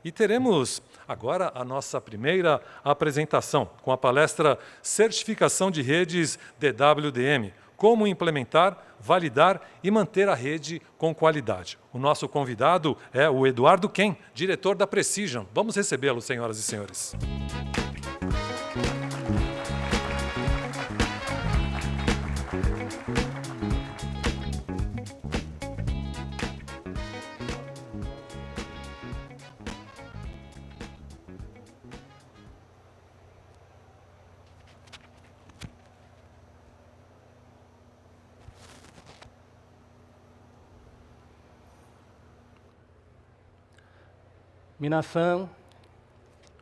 E teremos agora a nossa primeira apresentação com a palestra Certificação de Redes DWDM. Como implementar, validar e manter a rede com qualidade. O nosso convidado é o Eduardo Ken, diretor da Precision. Vamos recebê-lo, senhoras e senhores. Minasan,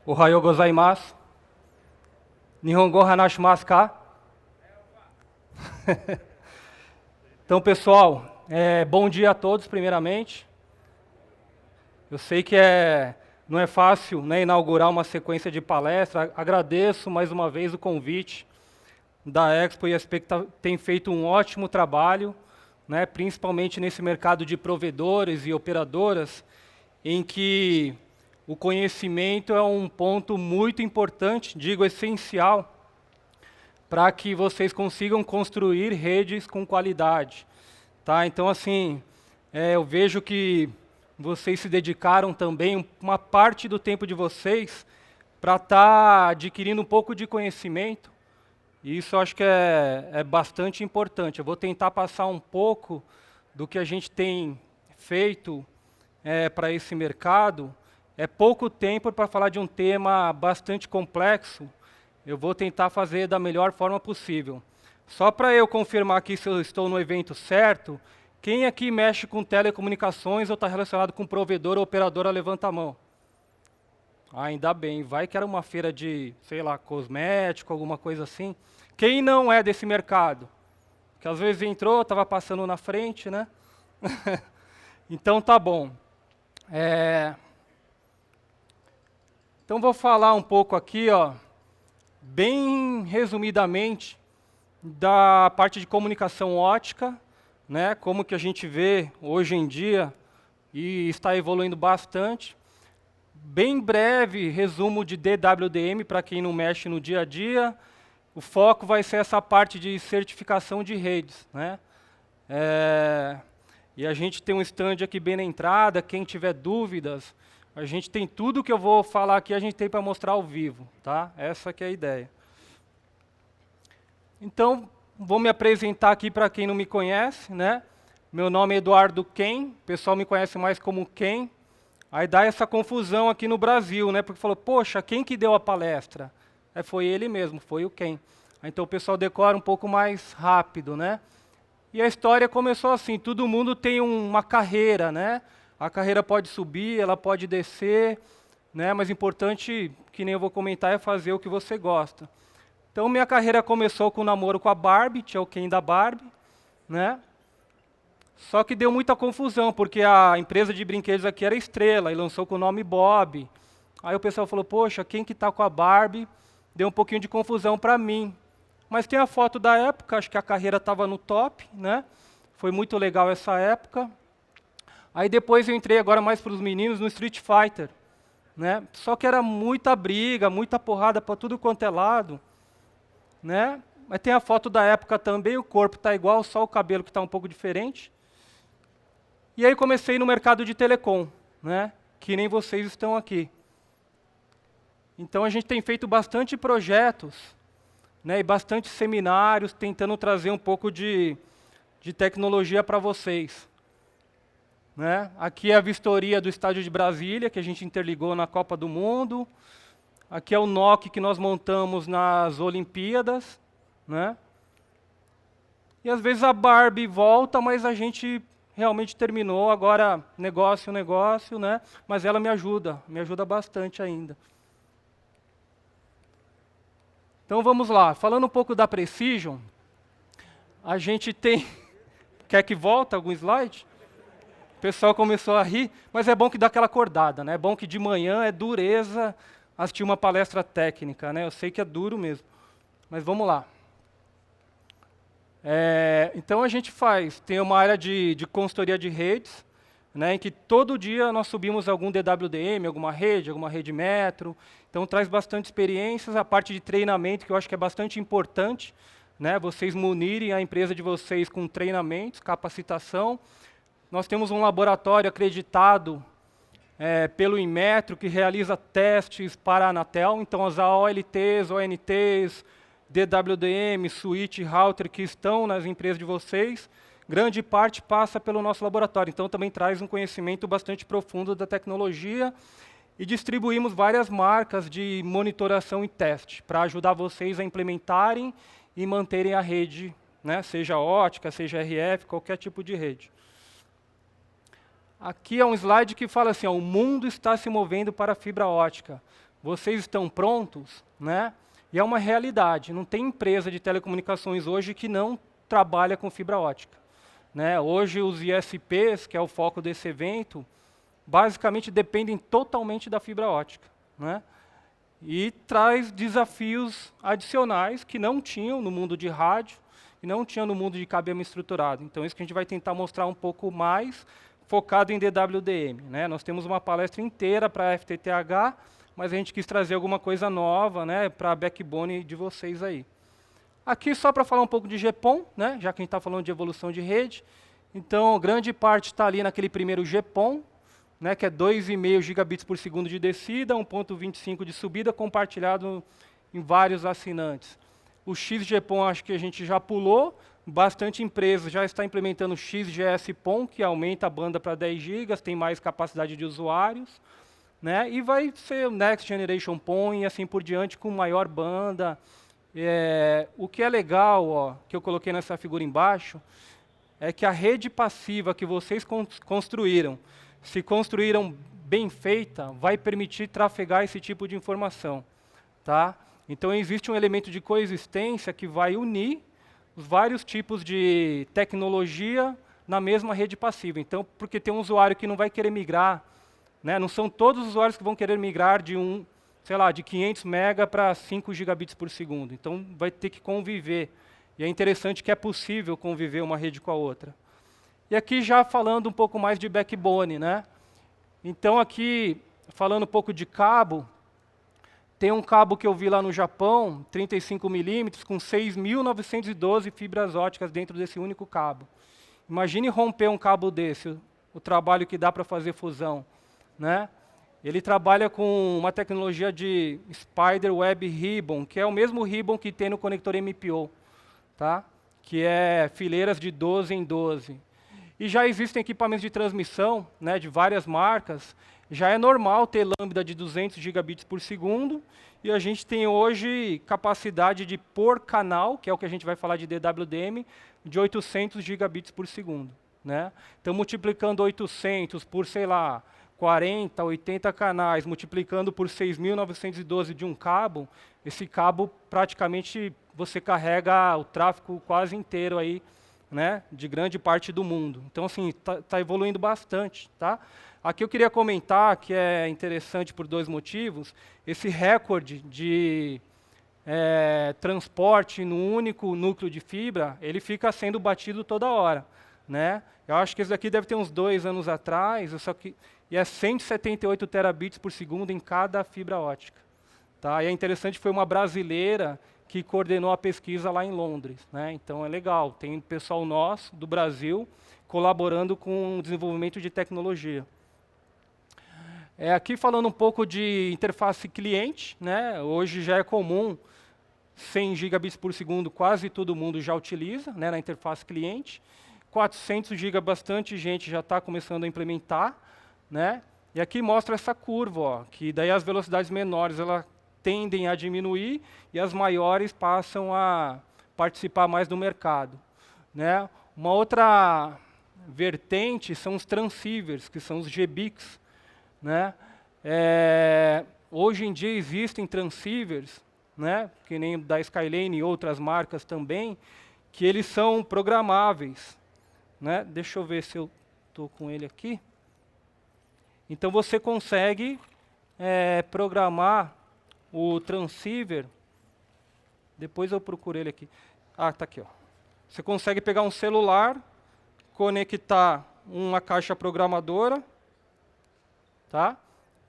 Ohayou gozaimasu, Nihongo hanashimasu ka? Então, pessoal, bom dia a todos, primeiramente. Eu sei que não é fácil, né, inaugurar uma sequência de palestras. Agradeço mais uma vez o convite da Expo e a SPE, que tem feito um ótimo trabalho, né, principalmente nesse mercado de provedores e operadoras, em que o conhecimento é um ponto muito importante, digo essencial, para que vocês consigam construir redes com qualidade. Tá? Então, assim, eu vejo que vocês se dedicaram também uma parte do tempo de vocês para estar adquirindo um pouco de conhecimento, e isso eu acho que é bastante importante. Eu vou tentar passar um pouco do que a gente tem feito para esse mercado. É pouco tempo para falar de um tema bastante complexo. Eu vou tentar fazer da melhor forma possível. Só para eu confirmar aqui se eu estou no evento certo, quem aqui mexe com telecomunicações ou está relacionado com provedor ou operadora, levanta a mão. Ainda bem, vai que era uma feira de, sei lá, cosmético, alguma coisa assim. Quem não é desse mercado? Que às vezes entrou, estava passando na frente, né? Então tá bom. Então vou falar um pouco aqui, bem resumidamente, da parte de comunicação ótica, né, como que a gente vê hoje em dia e está evoluindo bastante. Bem breve resumo de DWDM para quem não mexe no dia a dia. O foco vai ser essa parte de certificação de redes, né? E a gente tem um stand aqui bem na entrada. Quem tiver dúvidas, a gente tem tudo que eu vou falar aqui, a gente tem para mostrar ao vivo, tá? Essa que é a ideia. Então, vou me apresentar aqui para quem não me conhece, né? Meu nome é Eduardo Ken, o pessoal me conhece mais como Ken. Aí dá essa confusão aqui no Brasil, né? Porque falou, poxa, quem que deu a palestra? Foi ele mesmo, foi o Ken. Então o pessoal decora um pouco mais rápido, né? E a história começou assim, todo mundo tem uma carreira, né? A carreira pode subir, ela pode descer, né? Mas importante, que nem eu vou comentar, é fazer o que você gosta. Então, minha carreira começou com o namoro com a Barbie, tinha o Ken da Barbie, né? Só que deu muita confusão, porque a empresa de brinquedos aqui era Estrela, e lançou com o nome Bob. Aí o pessoal falou, poxa, quem que está com a Barbie? Deu um pouquinho de confusão para mim. Mas tem a foto da época, acho que a carreira estava no top, né? Foi muito legal essa época. Aí depois eu entrei agora mais para os meninos no Street Fighter, né? Só que era muita briga, muita porrada para tudo quanto é lado, né? Mas tem a foto da época também, o corpo está igual, só o cabelo que está um pouco diferente. E aí comecei no mercado de telecom, né? Que nem vocês estão aqui. Então a gente tem feito bastante projetos, né? E bastante seminários, tentando trazer um pouco de tecnologia para vocês. Né? Aqui é a vistoria do estádio de Brasília, que a gente interligou na Copa do Mundo. Aqui é o NOC que nós montamos nas Olimpíadas. Né? E às vezes a Barbie volta, mas a gente realmente terminou. Agora, negócio, né? Mas ela me ajuda bastante ainda. Então vamos lá, falando um pouco da Precision, a gente tem... Quer que volte algum slide? O pessoal começou a rir, mas é bom que dá aquela acordada, né? É bom que de manhã é dureza assistir uma palestra técnica, né? Eu sei que é duro mesmo, mas vamos lá. Então a gente tem uma área de consultoria de redes, né, em que todo dia nós subimos algum DWDM, alguma rede metro. Então traz bastante experiências, a parte de treinamento, que eu acho que é bastante importante, né, vocês munirem a empresa de vocês com treinamentos, capacitação. Nós temos um laboratório acreditado pelo Inmetro, que realiza testes para a Anatel. Então, as AOLTs, ONTs, DWDM, switch, router que estão nas empresas de vocês, grande parte passa pelo nosso laboratório. Então, também traz um conhecimento bastante profundo da tecnologia. E distribuímos várias marcas de monitoração e teste, para ajudar vocês a implementarem e manterem a rede, né, seja ótica, seja RF, qualquer tipo de rede. Aqui é um slide que fala assim, ó, o mundo está se movendo para a fibra ótica. Vocês estão prontos? Né? E é uma realidade. Não tem empresa de telecomunicações hoje que não trabalha com fibra ótica. Né? Hoje os ISPs, que é o foco desse evento, basicamente dependem totalmente da fibra ótica. Né? E traz desafios adicionais que não tinham no mundo de rádio e não tinham no mundo de cabeamento estruturado. Então, isso que a gente vai tentar mostrar um pouco mais, focado em DWDM. Né? Nós temos uma palestra inteira para FTTH, mas a gente quis trazer alguma coisa nova, né, para a backbone de vocês aí. Aqui só para falar um pouco de GPON, né, já que a gente está falando de evolução de rede. Então, grande parte está ali naquele primeiro GPON, né, que é 2,5 gigabits por segundo de descida, 1.25 de subida, compartilhado em vários assinantes. O XGPON acho que a gente já pulou, bastante empresa já está implementando o XGS-PON, que aumenta a banda para 10 GB, tem mais capacidade de usuários, né? E vai ser o Next Generation PON e assim por diante, com maior banda. O que é legal, ó, que eu coloquei nessa figura embaixo, é que a rede passiva que vocês construíram, se construíram bem feita, vai permitir trafegar esse tipo de informação. Tá? Então, existe um elemento de coexistência que vai unir os vários tipos de tecnologia na mesma rede passiva. Então, porque tem um usuário que não vai querer migrar, né? Não são todos os usuários que vão querer migrar de de 500 mega para 5 gigabits por segundo. Então, vai ter que conviver. E é interessante que é possível conviver uma rede com a outra. E aqui já falando um pouco mais de backbone, né? Então, aqui, falando um pouco de cabo, tem um cabo que eu vi lá no Japão, 35 milímetros, com 6.912 fibras óticas dentro desse único cabo. Imagine romper um cabo desse, o trabalho que dá para fazer fusão. Né? Ele trabalha com uma tecnologia de Spider Web Ribbon, que é o mesmo ribbon que tem no conector MPO, tá? Que é fileiras de 12 em 12. E já existem equipamentos de transmissão, né, de várias marcas. Já é normal ter lambda de 200 gigabits por segundo, e a gente tem hoje capacidade de por canal, que é o que a gente vai falar de DWDM, de 800 gigabits por segundo. Né? Então, multiplicando 800 por, sei lá, 40, 80 canais, multiplicando por 6.912 de um cabo, esse cabo praticamente você carrega o tráfego quase inteiro aí, né, de grande parte do mundo. Então, assim, tá evoluindo bastante. Tá? Aqui eu queria comentar, que é interessante por dois motivos, esse recorde de transporte no único núcleo de fibra, ele fica sendo batido toda hora. Né? Eu acho que esse daqui deve ter uns 2 anos atrás, e é 178 terabits por segundo em cada fibra ótica. Tá? E é interessante, foi uma brasileira que coordenou a pesquisa lá em Londres. Né? Então é legal, tem pessoal nosso, do Brasil, colaborando com o desenvolvimento de tecnologia. Aqui falando um pouco de interface cliente, né? Hoje já é comum, 100 gigabits por segundo, quase todo mundo já utiliza, né, na interface cliente. 400 GB, bastante gente já está começando a implementar. Né? E aqui mostra essa curva, ó, que daí as velocidades menores elas tendem a diminuir e as maiores passam a participar mais do mercado. Né? Uma outra vertente são os transceivers, que são os GBICs. Né? Hoje em dia existem transceivers, né, que nem da Skylane e outras marcas também, que eles são programáveis. Né? Deixa eu ver se eu estou com ele aqui. Então, você consegue programar o transceiver. Depois eu procuro ele aqui. Ah, está aqui. Ó. Você consegue pegar um celular, conectar uma caixa programadora, tá?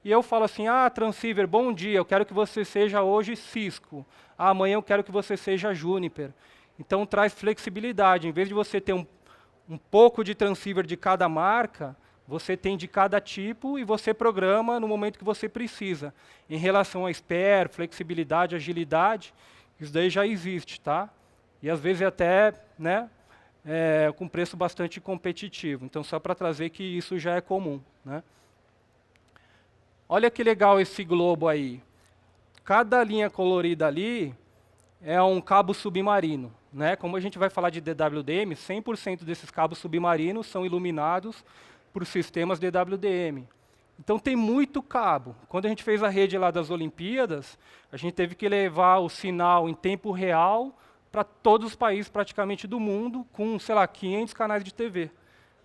E eu falo assim, transceiver, bom dia, eu quero que você seja hoje Cisco. Amanhã eu quero que você seja Juniper. Então traz flexibilidade. Em vez de você ter um pouco de transceiver de cada marca, você tem de cada tipo e você programa no momento que você precisa. Em relação a spare, flexibilidade, agilidade, isso daí já existe, tá? E às vezes até, né, com preço bastante competitivo. Então só para trazer que isso já é comum, né? Olha que legal esse globo aí. Cada linha colorida ali é um cabo submarino, né? Como a gente vai falar de DWDM, 100% desses cabos submarinos são iluminados por sistemas DWDM. Então tem muito cabo. Quando a gente fez a rede lá das Olimpíadas, a gente teve que levar o sinal em tempo real para todos os países praticamente do mundo, com, sei lá, 500 canais de TV.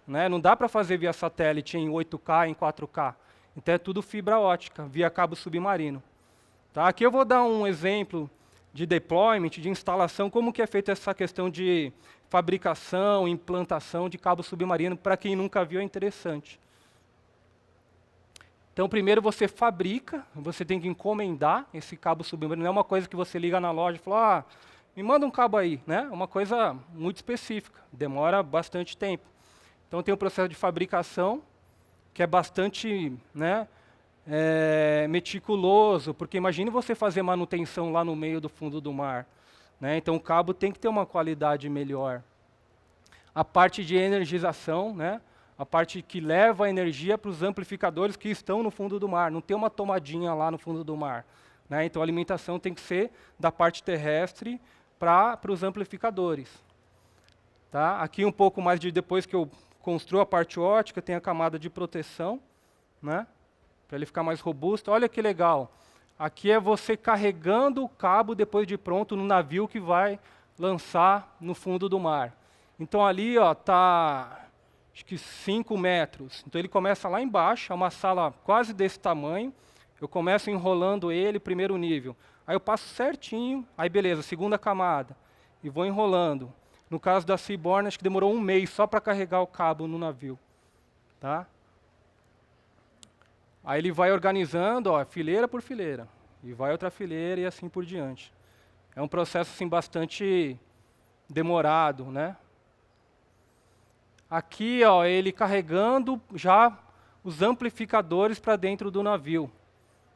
Né? Não dá para fazer via satélite em 8K, em 4K. Então é tudo fibra ótica, via cabo submarino. Tá? Aqui eu vou dar um exemplo de deployment, de instalação, como que é feita essa questão de fabricação, implantação de cabo submarino. Para quem nunca viu, é interessante. Então, primeiro você fabrica, você tem que encomendar esse cabo submarino. Não é uma coisa que você liga na loja e fala, me manda um cabo aí. Né? É uma coisa muito específica, demora bastante tempo. Então, tem o processo de fabricação, que é bastante, né, meticuloso, porque imagine você fazer manutenção lá no meio do fundo do mar. Né? Então o cabo tem que ter uma qualidade melhor. A parte de energização, né, a parte que leva a energia para os amplificadores que estão no fundo do mar, não tem uma tomadinha lá no fundo do mar. Né? Então a alimentação tem que ser da parte terrestre para os amplificadores. Tá? Aqui um pouco mais de depois que eu construo a parte ótica, tem a camada de proteção, né, para ele ficar mais robusto. Olha que legal. Aqui é você carregando o cabo depois de pronto no navio que vai lançar no fundo do mar. Então ali está, acho que 5 metros. Então ele começa lá embaixo, é uma sala quase desse tamanho. Eu começo enrolando ele, primeiro nível. Aí eu passo certinho, aí beleza, segunda camada. E vou enrolando. No caso da Seaborn, acho que demorou 1 mês só para carregar o cabo no navio. Tá? Aí ele vai organizando, fileira por fileira. E vai outra fileira e assim por diante. É um processo assim, bastante demorado. Né? Aqui ele carregando já os amplificadores para dentro do navio.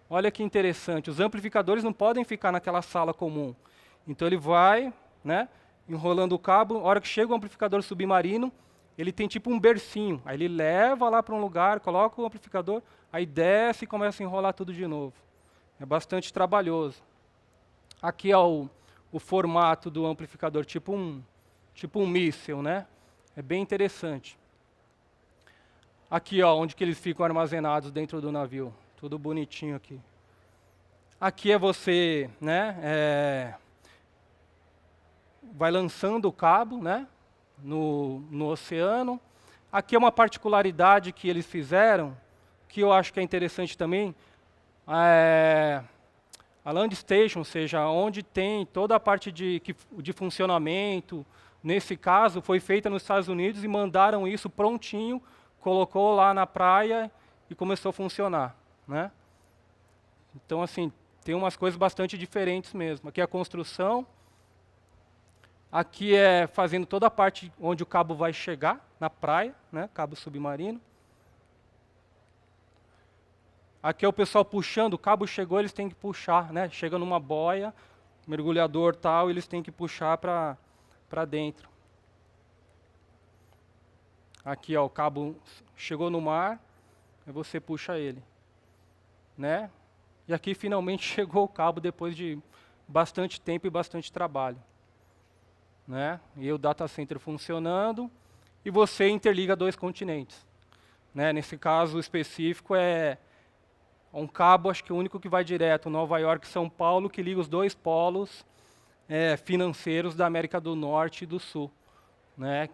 Olha que interessante, os amplificadores não podem ficar naquela sala comum. Então ele vai, né, enrolando o cabo, a hora que chega o amplificador submarino, ele tem tipo um bercinho. Aí ele leva lá para um lugar, coloca o amplificador, aí desce e começa a enrolar tudo de novo. É bastante trabalhoso. Aqui é o formato do amplificador, tipo um míssil, né? É bem interessante. Aqui, onde que eles ficam armazenados dentro do navio. Tudo bonitinho aqui. Aqui é você, né, vai lançando o cabo, né, no oceano. Aqui é uma particularidade que eles fizeram, que eu acho que é interessante também. A land station, ou seja, onde tem toda a parte de funcionamento, nesse caso, foi feita nos Estados Unidos e mandaram isso prontinho, colocou lá na praia e começou a funcionar. Né? Então, assim, tem umas coisas bastante diferentes mesmo. Aqui é a construção. Aqui é fazendo toda a parte onde o cabo vai chegar, na praia, né? Cabo submarino. Aqui é o pessoal puxando, o cabo chegou, eles têm que puxar, né? Chega numa boia, mergulhador tal, eles têm que puxar para dentro. Aqui, o cabo chegou no mar, aí você puxa ele. Né? E aqui finalmente chegou o cabo depois de bastante tempo e bastante trabalho. Né? E o data center funcionando e você interliga 2 continentes. Né? Nesse caso específico é um cabo, acho que o único que vai direto, Nova York e São Paulo, que liga os 2 polos financeiros da América do Norte e do Sul. Né?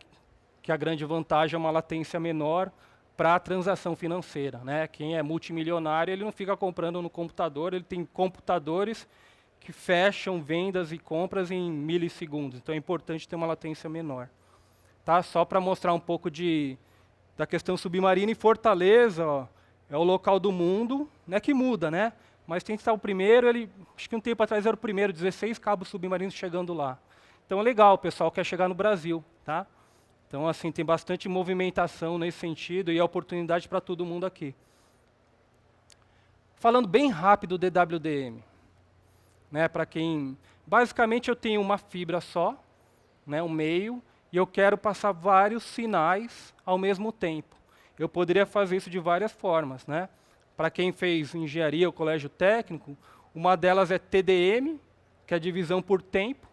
Que a grande vantagem é uma latência menor para a transação financeira. Né? Quem é multimilionário, ele não fica comprando no computador, ele tem computadores que fecham vendas e compras em milissegundos. Então é importante ter uma latência menor. Tá? Só para mostrar um pouco de da questão submarina, e Fortaleza, ó, é o local do mundo, né, que muda, né? Mas tem que estar o primeiro, acho que um tempo atrás era o primeiro, 16 cabos submarinos chegando lá. Então é legal, o pessoal quer chegar no Brasil, tá? Então, assim, tem bastante movimentação nesse sentido e é oportunidade para todo mundo aqui. Falando bem rápido do DWDM, né, para quem... Basicamente, eu tenho uma fibra só, né, um meio, e eu quero passar vários sinais ao mesmo tempo. Eu poderia fazer isso de várias formas, né? Para quem fez engenharia ou colégio técnico, uma delas é TDM, que é divisão por tempo.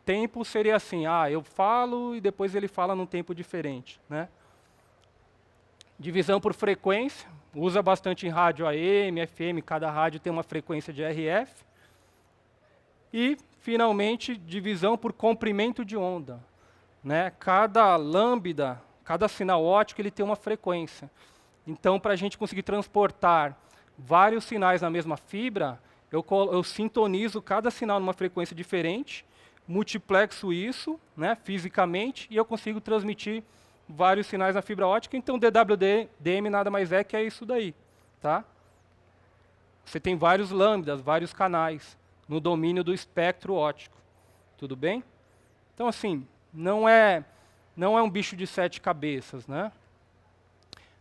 Tempo seria assim, eu falo e depois ele fala num tempo diferente, né? Divisão por frequência, usa bastante em rádio AM, FM, cada rádio tem uma frequência de RF. E, finalmente, divisão por comprimento de onda, né? Cada lambda, cada sinal óptico, ele tem uma frequência. Então, para a gente conseguir transportar vários sinais na mesma fibra, eu sintonizo cada sinal numa frequência diferente, multiplexo isso, né, fisicamente, e eu consigo transmitir vários sinais na fibra óptica. Então, DWDM nada mais é que é isso daí. Tá? Você tem vários lambdas, vários canais, no domínio do espectro óptico. Tudo bem? Então, assim, não é um bicho de 7 cabeças, né?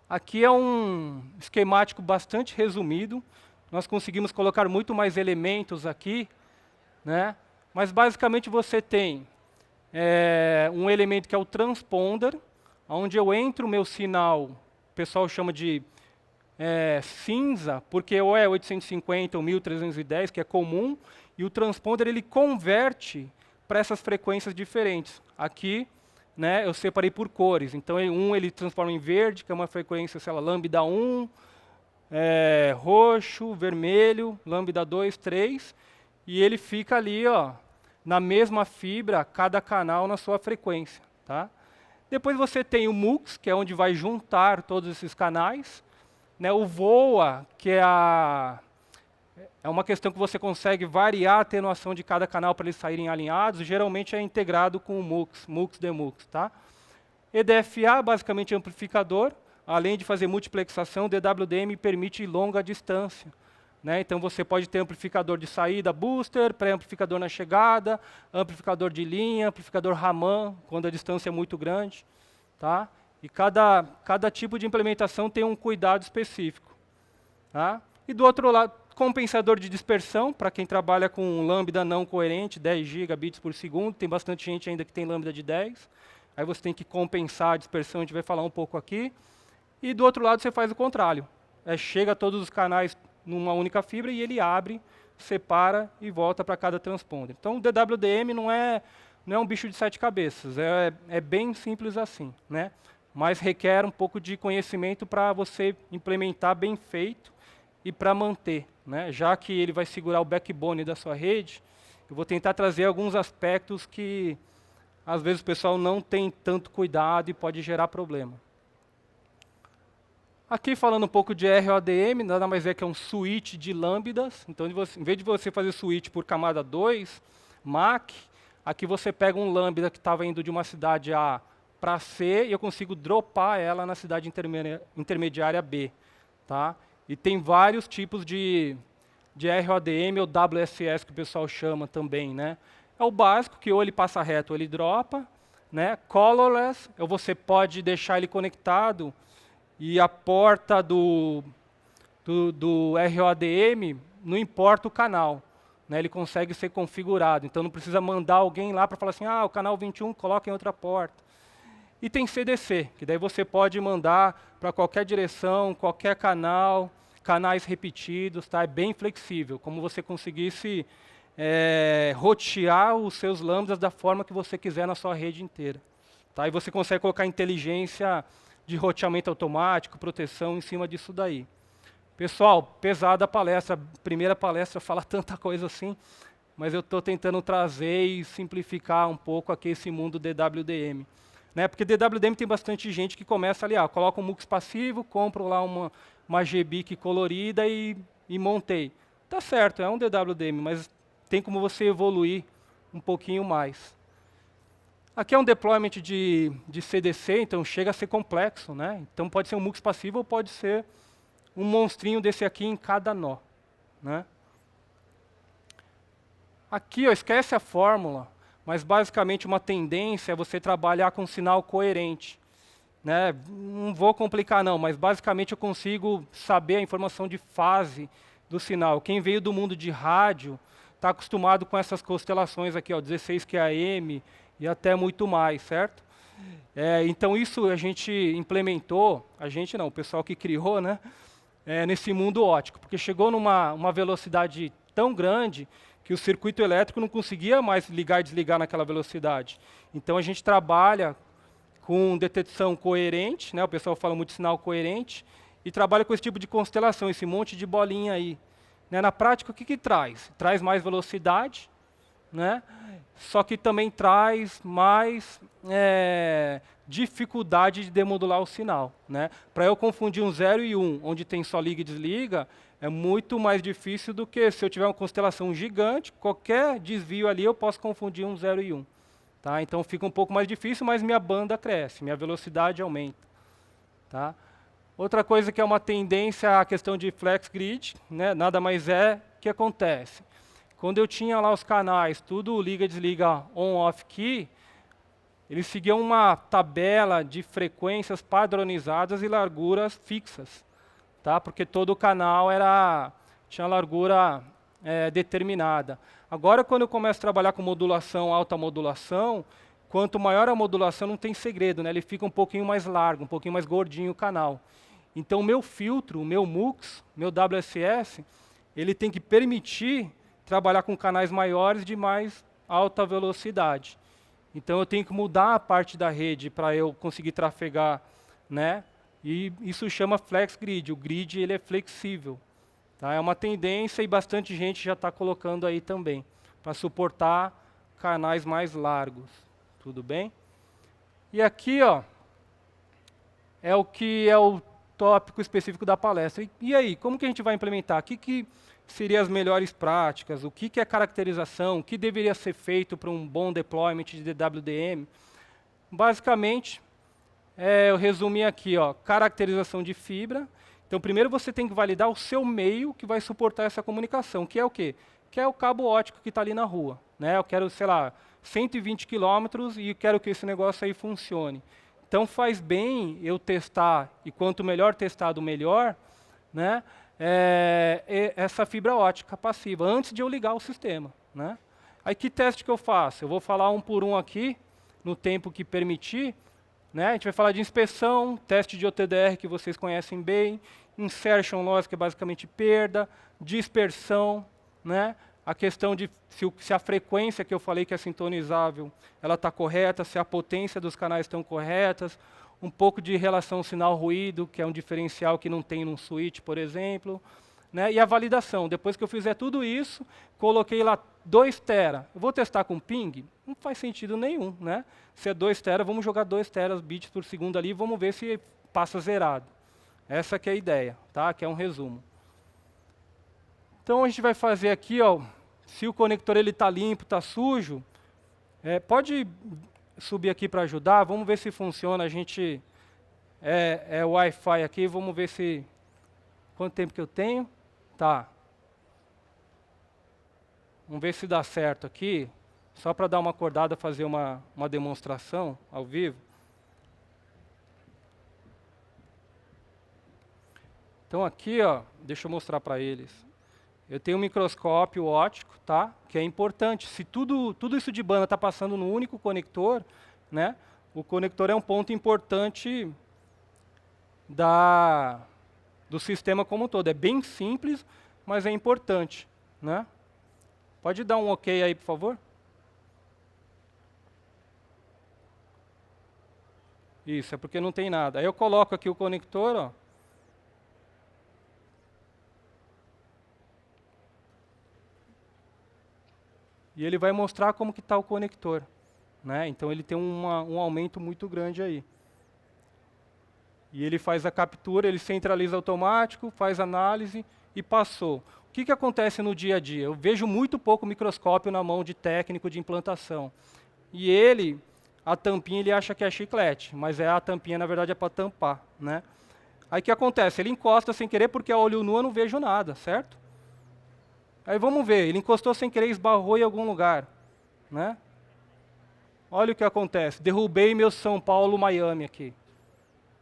Aqui é um esquemático bastante resumido. Nós conseguimos colocar muito mais elementos aqui, né? Mas, basicamente, você tem um elemento que é o transponder, onde eu entro o meu sinal, o pessoal chama de cinza, porque ou é 850 ou 1310, que é comum, e o transponder ele converte para essas frequências diferentes. Aqui, né, eu separei por cores. Então, ele transforma em verde, que é uma frequência, sei lá, lambda 1, roxo, vermelho, lambda 2, 3, e ele fica ali, ó, na mesma fibra, cada canal na sua frequência. Tá? Depois você tem o MUX, que é onde vai juntar todos esses canais. Né, o VOA, que é uma questão que você consegue variar a atenuação de cada canal para eles saírem alinhados, geralmente é integrado com o MUX-DMUX. Tá? EDFA, basicamente amplificador, além de fazer multiplexação, o DWDM permite longa distância. Né? Então você pode ter amplificador de saída, booster, pré-amplificador na chegada, amplificador de linha, amplificador Raman, quando a distância é muito grande. Tá? E cada tipo de implementação tem um cuidado específico. Tá? E do outro lado, compensador de dispersão, para quem trabalha com um lambda não coerente, 10 gigabits por segundo, tem bastante gente ainda que tem lambda de 10. Aí você tem que compensar a dispersão, a gente vai falar um pouco aqui. E do outro lado você faz o contrário. Chega a todos os canais numa única fibra e ele abre, separa e volta para cada transponder. Então o DWDM não é um bicho de 7 cabeças, é bem simples assim, né? Mas requer um pouco de conhecimento para você implementar bem feito e para manter. Né? Já que ele vai segurar o backbone da sua rede, eu vou tentar trazer alguns aspectos que às vezes o pessoal não tem tanto cuidado e pode gerar problema. Aqui falando um pouco de RODM, nada mais é que um switch de lambdas. Então, em vez de você fazer switch por camada 2, MAC, aqui você pega um lambda que estava indo de uma cidade A para C e eu consigo dropar ela na cidade intermediária B. Tá? E tem vários tipos de RODM ou WSS que o pessoal chama também. Né? É o básico, que ou ele passa reto ou ele dropa. Né? Colorless, você pode deixar ele conectado e a porta do RODM não importa o canal. Né? Ele consegue ser configurado. Então não precisa mandar alguém lá para falar assim, o canal 21 coloca em outra porta. E tem CDC, que daí você pode mandar para qualquer direção, qualquer canal, canais repetidos, tá? É bem flexível, como você conseguisse rotear os seus lambdas da forma que você quiser na sua rede inteira. Tá? E você consegue colocar inteligência de roteamento automático, proteção em cima disso daí. Pessoal, pesada a palestra, primeira palestra fala tanta coisa assim, mas eu estou tentando trazer e simplificar um pouco aqui esse mundo DWDM. Né? Porque DWDM tem bastante gente que começa ali, coloca um MUX passivo, compro lá uma GBIC colorida e montei. Tá certo, é um DWDM, mas tem como você evoluir um pouquinho mais. Aqui é um deployment de CDC, então chega a ser complexo, né? Então pode ser um MUX passivo ou pode ser um monstrinho desse aqui em cada nó, né? Aqui, ó, esquece a fórmula, mas basicamente uma tendência é você trabalhar com sinal coerente, né? Não vou complicar não, mas basicamente eu consigo saber a informação de fase do sinal. Quem veio do mundo de rádio está acostumado com essas constelações aqui, ó, 16 QAM e até muito mais, certo? Então isso a gente implementou, a gente não, o pessoal que criou, né? Nesse mundo óptico, porque chegou numa velocidade tão grande que o circuito elétrico não conseguia mais ligar e desligar naquela velocidade. Então a gente trabalha com detecção coerente, né? O pessoal fala muito de sinal coerente, e trabalha com esse tipo de constelação, esse monte de bolinha aí. Né? Na prática, o que traz? Traz mais velocidade, né? Só que também traz mais dificuldade de demodular o sinal. Né? Para eu confundir um 0 e 1, onde tem só liga e desliga, é muito mais difícil do que se eu tiver uma constelação gigante, qualquer desvio ali eu posso confundir um 0 e 1. Tá? Então fica um pouco mais difícil, mas minha banda cresce, minha velocidade aumenta. Tá? Outra coisa que é uma tendência é a questão de flex grid, né? Nada mais é que acontece. Quando eu tinha lá os canais, tudo liga, desliga, on, off key, eles seguiam uma tabela de frequências padronizadas e larguras fixas. Tá? Porque todo o canal tinha largura determinada. Agora, quando eu começo a trabalhar com modulação, alta modulação, quanto maior a modulação, não tem segredo, né? Ele fica um pouquinho mais largo, um pouquinho mais gordinho o canal. Então, o meu filtro, o meu MUX, meu WSS, ele tem que permitir trabalhar com canais maiores de mais alta velocidade. Então, eu tenho que mudar a parte da rede para eu conseguir trafegar, né? E isso chama flex grid. O grid ele é flexível. Tá? É uma tendência e bastante gente já está colocando aí também, para suportar canais mais largos. Tudo bem? E aqui, ó, é o que é o tópico específico da palestra. E aí, como que a gente vai implementar? O que seriam as melhores práticas? O que é caracterização? O que deveria ser feito para um bom deployment de DWDM? Basicamente, eu resumi aqui, ó, caracterização de fibra. Então, primeiro você tem que validar o seu meio que vai suportar essa comunicação, que é o quê? Que é o cabo óptico que está ali na rua. Né? Eu quero, sei lá, 120 quilômetros e quero que esse negócio aí funcione. Então, faz bem eu testar, e quanto melhor testado, melhor, né? Essa fibra óptica passiva, antes de eu ligar o sistema. Né? Aí, que teste que eu faço? Eu vou falar um por um aqui, no tempo que permitir. Né? A gente vai falar de inspeção, teste de OTDR que vocês conhecem bem, insertion loss, que é basicamente perda, dispersão, né? A questão de se a frequência que eu falei que é sintonizável, ela está correta, se a potência dos canais estão corretas, um pouco de relação sinal-ruído, que é um diferencial que não tem num switch, por exemplo. Né? E a validação. Depois que eu fizer tudo isso, coloquei lá 2 tera. Eu vou testar com ping? Não faz sentido nenhum. Né? Se é 2 tera, vamos jogar 2 teras bits por segundo ali e vamos ver se passa zerado. Essa que é a ideia, tá? Que é um resumo. Então a gente vai fazer aqui, ó, se o conector está limpo, está sujo, pode subir aqui para ajudar, vamos ver se funciona. A gente Wi-Fi aqui, vamos ver se... Quanto tempo que eu tenho? Tá. Vamos ver se dá certo aqui. Só para dar uma acordada, fazer uma demonstração ao vivo. Então aqui, ó, deixa eu mostrar para eles. Eu tenho um microscópio óptico, tá? Que é importante. Se tudo isso de banda está passando no único conector, né? O conector é um ponto importante do sistema como um todo. É bem simples, mas é importante. Né? Pode dar um OK aí, por favor? Isso, é porque não tem nada. Aí eu coloco aqui o conector, ó. E ele vai mostrar como que está o conector. Né? Então ele tem um aumento muito grande aí. E ele faz a captura, ele centraliza automático, faz análise e passou. O que acontece no dia a dia? Eu vejo muito pouco microscópio na mão de técnico de implantação. E ele, a tampinha ele acha que é chiclete, mas a tampinha na verdade é para tampar, né? Aí o que acontece? Ele encosta sem querer porque a olho nu eu não vejo nada, certo? Aí vamos ver, ele encostou sem querer e esbarrou em algum lugar, né? Olha o que acontece, derrubei meu São Paulo Miami aqui,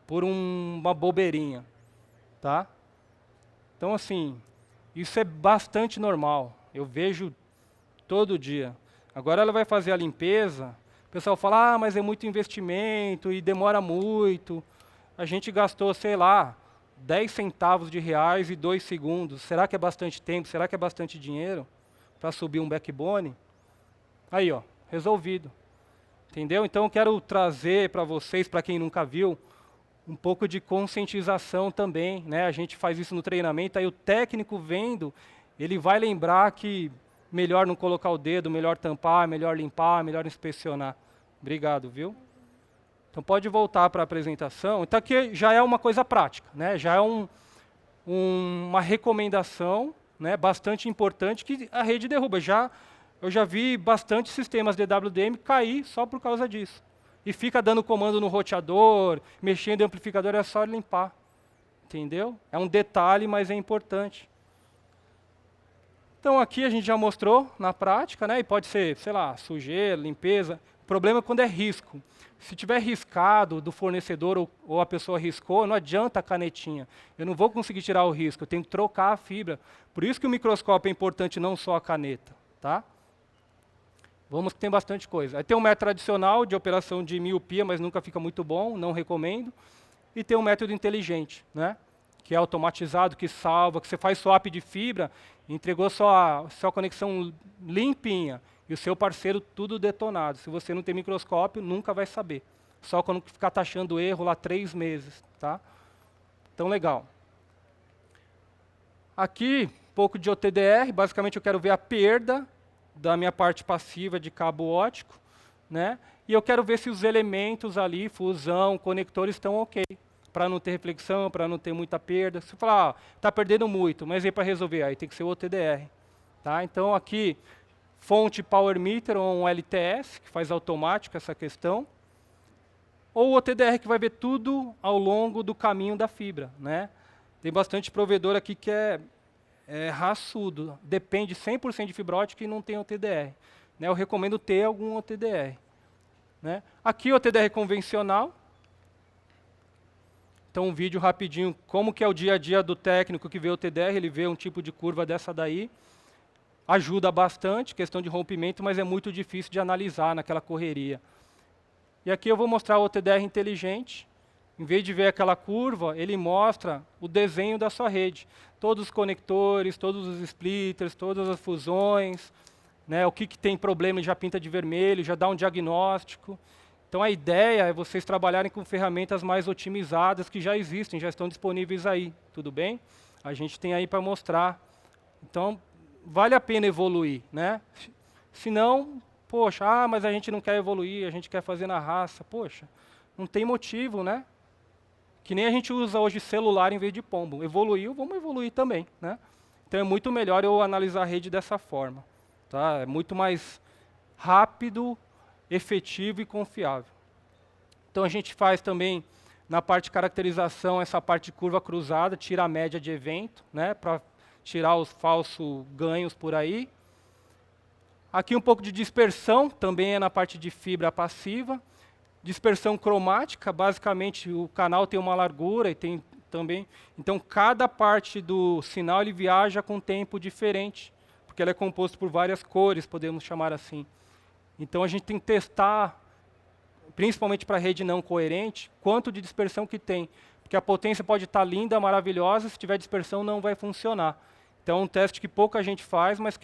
por uma bobeirinha, tá? Então assim, isso é bastante normal, eu vejo todo dia. Agora ela vai fazer a limpeza, o pessoal fala, ah, mas é muito investimento e demora muito. A gente gastou, sei lá, 10 centavos de reais e 2 segundos. Será que é bastante tempo? Será que é bastante dinheiro para subir um backbone? Aí, ó, resolvido. Entendeu? Então eu quero trazer para vocês, para quem nunca viu, um pouco de conscientização também, né? A gente faz isso no treinamento, aí o técnico vendo, ele vai lembrar que melhor não colocar o dedo, melhor tampar, melhor limpar, melhor inspecionar. Obrigado, viu? Então pode voltar para a apresentação. Então aqui já é uma coisa prática, né? Já é uma recomendação, né, bastante importante que a rede derruba. Eu já vi bastante sistemas DWDM cair só por causa disso. E fica dando comando no roteador, mexendo no amplificador, é só limpar. Entendeu? É um detalhe, mas é importante. Então aqui a gente já mostrou na prática, né? E pode ser, sei lá, sujeira, limpeza. O problema é quando é risco. Se tiver riscado do fornecedor ou a pessoa riscou, não adianta a canetinha. Eu não vou conseguir tirar o risco, eu tenho que trocar a fibra. Por isso que o microscópio é importante, não só a caneta. Tá? Vamos que tem bastante coisa. Aí tem um método tradicional de operação de miopia, mas nunca fica muito bom, não recomendo. E tem um método inteligente, né? Que é automatizado, que salva, que você faz swap de fibra, entregou sua conexão limpinha, e o seu parceiro tudo detonado. Se você não tem microscópio, nunca vai saber. Só quando ficar taxando erro lá 3 meses. Tá? Então, legal. Aqui, um pouco de OTDR. Basicamente, eu quero ver a perda da minha parte passiva de cabo óptico. Né? E eu quero ver se os elementos ali, fusão, conectores, estão ok. Para não ter reflexão, para não ter muita perda. Se você falar, está perdendo muito, mas aí para resolver, aí tem que ser o OTDR. Tá? Então, aqui, fonte Power Meter ou um LTS, que faz automático essa questão. Ou o OTDR, que vai ver tudo ao longo do caminho da fibra. Né? Tem bastante provedor aqui que é raçudo. Depende 100% de fibra ótica e não tem OTDR. Né? Eu recomendo ter algum OTDR. Né? Aqui o OTDR convencional. Então um vídeo rapidinho, como que é o dia a dia do técnico que vê o OTDR, ele vê um tipo de curva dessa daí. Ajuda bastante, questão de rompimento, mas é muito difícil de analisar naquela correria. E aqui eu vou mostrar o OTDR inteligente. Em vez de ver aquela curva, ele mostra o desenho da sua rede. Todos os conectores, todos os splitters, todas as fusões, né, o que tem problema já pinta de vermelho, já dá um diagnóstico. Então a ideia é vocês trabalharem com ferramentas mais otimizadas que já existem, já estão disponíveis aí, tudo bem? A gente tem aí para mostrar. Então, vale a pena evoluir, né? Se não, poxa, mas a gente não quer evoluir, a gente quer fazer na raça. Poxa, não tem motivo, né? Que nem a gente usa hoje celular em vez de pombo. Evoluiu, vamos evoluir também, né? Então é muito melhor eu analisar a rede dessa forma. Tá? É muito mais rápido, efetivo e confiável. Então a gente faz também, na parte de caracterização, essa parte de curva cruzada, tira a média de evento, né? Para tirar os falsos ganhos por aí. Aqui um pouco de dispersão, também é na parte de fibra passiva. Dispersão cromática, basicamente o canal tem uma largura e tem também... Então cada parte do sinal ele viaja com tempo diferente, porque ele é composto por várias cores, podemos chamar assim. Então a gente tem que testar, principalmente para a rede não coerente, quanto de dispersão que tem. Porque a potência pode estar linda, maravilhosa, se tiver dispersão não vai funcionar. Então é um teste que pouca gente faz, mas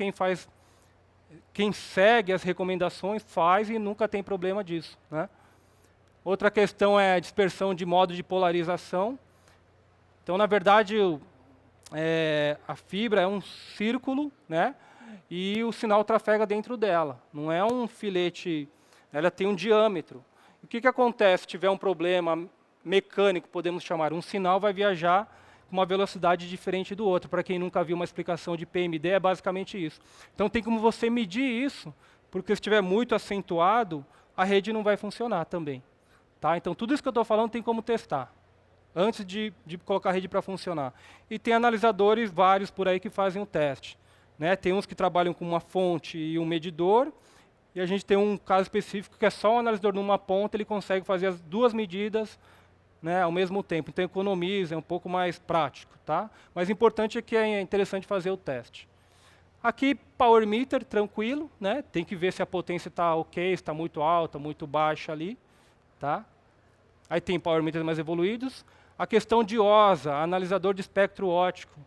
quem segue as recomendações faz e nunca tem problema disso. Né? Outra questão é a dispersão de modo de polarização. Então, na verdade, a fibra é um círculo, né? E o sinal trafega dentro dela. Não é um filete, ela tem um diâmetro. O que acontece se tiver um problema mecânico, podemos chamar? Um sinal vai viajar com uma velocidade diferente do outro. Para quem nunca viu uma explicação de PMD, é basicamente isso. Então, tem como você medir isso, porque se estiver muito acentuado, a rede não vai funcionar também. Tá? Então, tudo isso que eu estou falando tem como testar, antes de colocar a rede para funcionar. E tem analisadores vários por aí que fazem o teste. Né? Tem uns que trabalham com uma fonte e um medidor, e a gente tem um caso específico que é só um analisador numa ponta, ele consegue fazer as duas medidas, né, ao mesmo tempo. Então economiza, é um pouco mais prático. Tá? Mas o importante é que é interessante fazer o teste. Aqui, Power Meter, tranquilo. Né? Tem que ver se a potência está ok, se está muito alta, muito baixa ali. Tá? Aí tem Power Meters mais evoluídos. A questão de OSA, analisador de espectro óptico.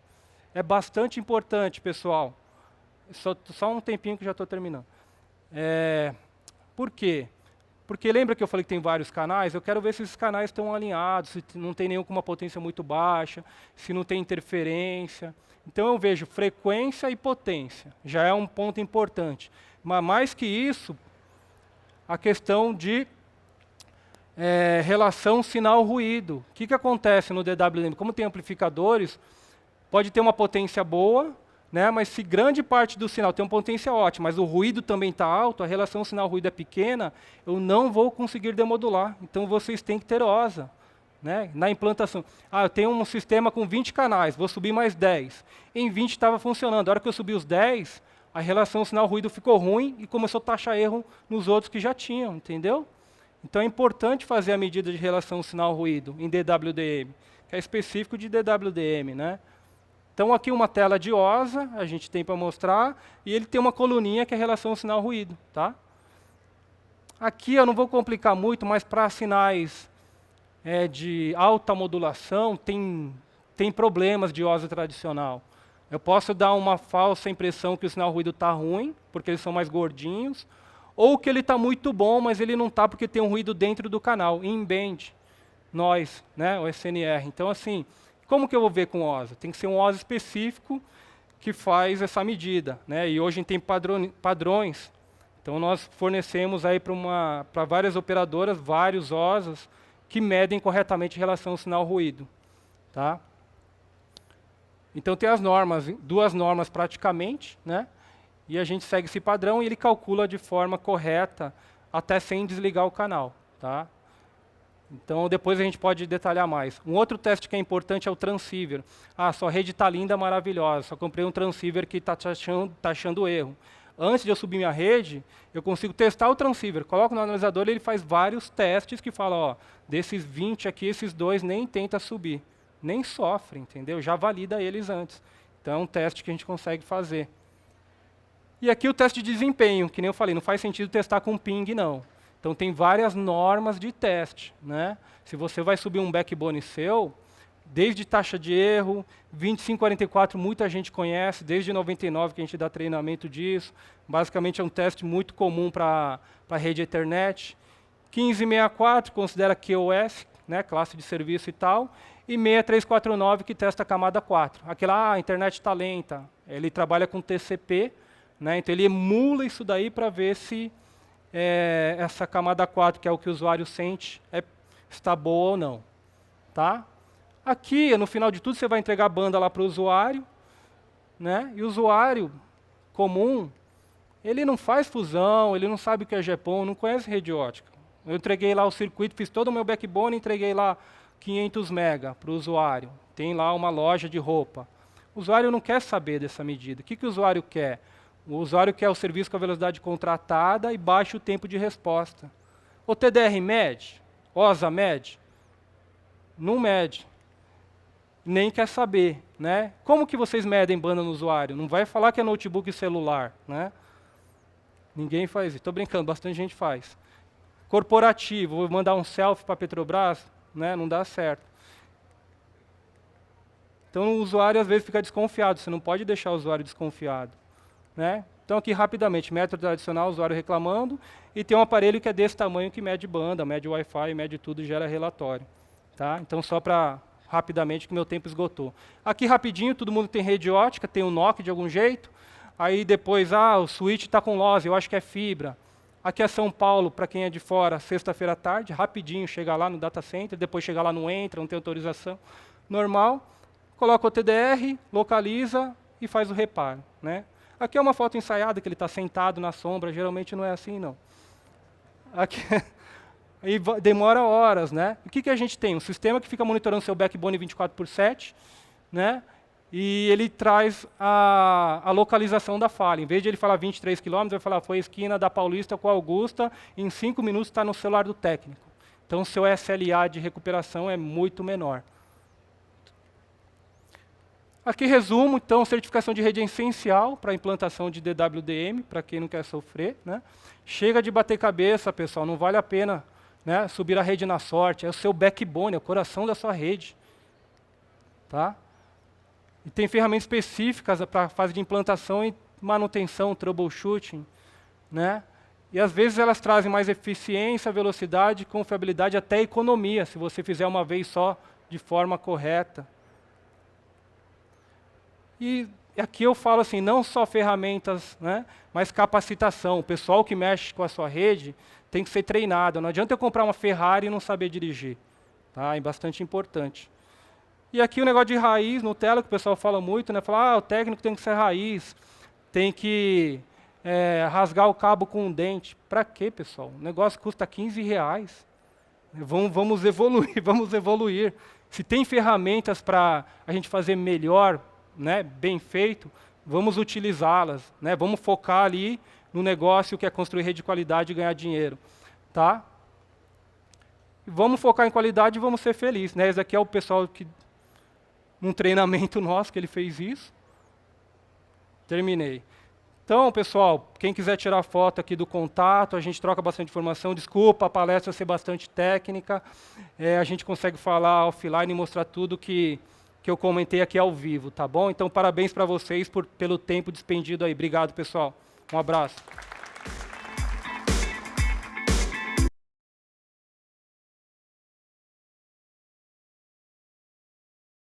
É bastante importante, pessoal. Só um tempinho que já estou terminando. Por quê? Porque lembra que eu falei que tem vários canais? Eu quero ver se esses canais estão alinhados, se não tem nenhum com uma potência muito baixa, se não tem interferência. Então eu vejo frequência e potência. Já é um ponto importante. Mas mais que isso, a questão de relação sinal-ruído. O que acontece no DWDM? Como tem amplificadores, pode ter uma potência boa, né, mas se grande parte do sinal tem uma potência ótima, mas o ruído também está alto, a relação sinal-ruído é pequena, eu não vou conseguir demodular. Então vocês têm que ter OSA. Né, na implantação. Eu tenho um sistema com 20 canais, vou subir mais 10. Em 20 estava funcionando. A hora que eu subi os 10, a relação sinal-ruído ficou ruim e começou a taxar erro nos outros que já tinham, entendeu? Então é importante fazer a medida de relação sinal-ruído em DWDM, que é específico de DWDM. Né? Então aqui uma tela de OSA, a gente tem para mostrar, e ele tem uma coluninha que é relação sinal-ruído. Tá? Aqui eu não vou complicar muito, mas para sinais de alta modulação tem problemas de OSA tradicional. Eu posso dar uma falsa impressão que o sinal-ruído está ruim, porque eles são mais gordinhos, ou que ele está muito bom, mas ele não está porque tem um ruído dentro do canal, in-band, noise, né, o SNR. Então, assim, como que eu vou ver com OSA? Tem que ser um OSA específico que faz essa medida. Né, e hoje a gente tem padrões. Então, nós fornecemos aí para várias operadoras, vários OSAs, que medem corretamente relação sinal-ruído. Tá? Então, tem as normas, 2 normas praticamente, né? E a gente segue esse padrão e ele calcula de forma correta, até sem desligar o canal. Tá? Então, depois a gente pode detalhar mais. Um outro teste que é importante é o transceiver. Sua rede está linda, maravilhosa, só comprei um transceiver que está achando erro. Antes de eu subir minha rede, eu consigo testar o transceiver. Coloco no analisador e ele faz vários testes que falam, desses 20 aqui, esses 2 nem tenta subir. Nem sofre, entendeu? Já valida eles antes. Então é um teste que a gente consegue fazer. E aqui o teste de desempenho, que nem eu falei, não faz sentido testar com ping, não. Então tem várias normas de teste. Né? Se você vai subir um backbone seu, desde taxa de erro, 2544 muita gente conhece, desde 99 que a gente dá treinamento disso. Basicamente é um teste muito comum para a rede Ethernet. 1564 considera QoS, né, classe de serviço e tal. E 6349 que testa a camada 4. Aquela, a internet está lenta. Ele trabalha com TCP, né, então ele emula isso daí para ver se essa camada 4, que é o que o usuário sente, está boa ou não. Tá? Aqui, no final de tudo, você vai entregar a banda lá para o usuário, né? E o usuário comum, ele não faz fusão, ele não sabe o que é GPON, não conhece rede ótica. Eu entreguei lá o circuito, fiz todo o meu backbone, entreguei lá 500 mega para o usuário. Tem lá uma loja de roupa. O usuário não quer saber dessa medida. O que o usuário quer? O usuário quer o serviço com a velocidade contratada e baixa o tempo de resposta. O TDR mede? OSA mede? Não mede. Nem quer saber. Né? Como que vocês medem banda no usuário? Não vai falar que é notebook e celular. Né? Ninguém faz isso. Estou brincando, bastante gente faz. Corporativo, vou mandar um selfie para a Petrobras, né? Não dá certo. Então o usuário às vezes fica desconfiado, você não pode deixar o usuário desconfiado. Né? Então aqui rapidamente, método tradicional, usuário reclamando, e tem um aparelho que é desse tamanho que mede banda, mede Wi-Fi, mede tudo e gera relatório. Tá? Então só para rapidamente que meu tempo esgotou. Aqui rapidinho, todo mundo tem rede ótica, tem um NOC de algum jeito, aí depois, o switch está com loss, eu acho que é fibra. Aqui é São Paulo, para quem é de fora, sexta-feira à tarde, rapidinho chega lá no data center, depois chega lá não entra, não tem autorização. Normal, coloca o TDR, localiza e faz o reparo. Né? Aqui é uma foto ensaiada, que ele está sentado na sombra, geralmente não é assim, não. Aqui, aí demora horas, né? O que a gente tem? Um sistema que fica monitorando seu backbone 24/7, né? E ele traz a localização da falha. Em vez de ele falar 23 km, vai falar foi a esquina da Paulista com a Augusta, em 5 minutos está no celular do técnico. Então, o seu SLA de recuperação é muito menor. Aqui resumo, então, certificação de rede é essencial para a implantação de DWDM, para quem não quer sofrer, né? Chega de bater cabeça, pessoal, não vale a pena, né, subir a rede na sorte, é o seu backbone, é o coração da sua rede. Tá? E tem ferramentas específicas para a fase de implantação e manutenção, troubleshooting, né? E às vezes elas trazem mais eficiência, velocidade, confiabilidade, até economia, se você fizer uma vez só, de forma correta. E aqui eu falo assim, não só ferramentas, né, mas capacitação. O pessoal que mexe com a sua rede tem que ser treinado. Não adianta eu comprar uma Ferrari e não saber dirigir. Tá? É bastante importante. E aqui o negócio de raiz, Nutella, que o pessoal fala muito, né? Fala, o técnico tem que ser raiz, tem que rasgar o cabo com um dente. Para quê, pessoal? O negócio custa R$15. Vamos evoluir, vamos evoluir. Se tem ferramentas para a gente fazer melhor, né, bem feito, vamos utilizá-las. Né? Vamos focar ali no negócio que é construir rede de qualidade e ganhar dinheiro. Tá? Vamos focar em qualidade e vamos ser felizes. Né? Esse aqui é o pessoal que... um treinamento nosso que ele fez isso. Terminei. Então, pessoal, quem quiser tirar foto aqui do contato, a gente troca bastante informação. Desculpa a palestra ser bastante técnica. A gente consegue falar offline e mostrar tudo que eu comentei aqui ao vivo, tá bom? Então, parabéns para vocês pelo tempo despendido aí. Obrigado, pessoal. Um abraço.